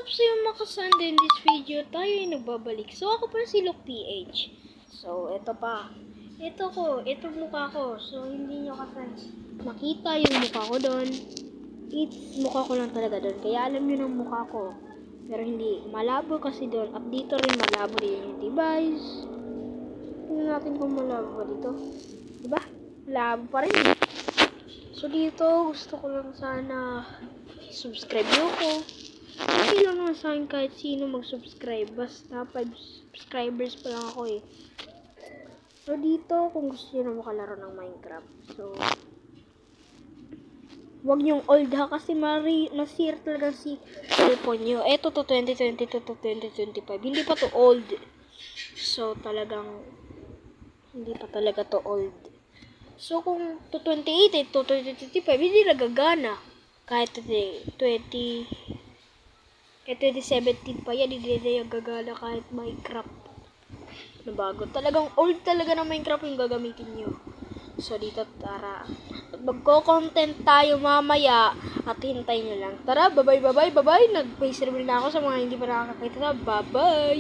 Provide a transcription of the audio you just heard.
up sa yung makasanda in this video? Tayo ay nagbabalik. So, ako pa si Luke PH. So, ito pa. Ito mukha ko. So, hindi nyo kasi makita yung mukha ko doon. It's mukha ko lang talaga doon. Kaya alam nyo ng mukha ko. Pero hindi. Malabo kasi doon. At dito rin malabo din yung device. Tingnan natin kung malabo ba dito. Diba? Malabo pa rin. So, dito gusto ko lang sana subscribe nyo ko. Okay lang naman sa akin kahit sino mag-subscribe. Basta 5 subscribers pa lang ako eh. So dito, kung gusto nyo na makalaro ng Minecraft. So, wag nyong old ha kasi masira talaga si cellphone nyo. Eto to 2022 to 2025. Hindi pa to old. So talagang hindi pa talaga to old. So kung to 2018 to 2025, hindi nagagana. Kahit 2017 pa yan, hindi na yung gagana kahit Minecraft na bago. Talagang old talaga na Minecraft yung gagamitin nyo. So, dito tara. Magko-content tayo mamaya at hintay nyo lang. Tara, bye-bye. Nag-face reveal na ako sa mga hindi pa nakakakita. Bye-bye!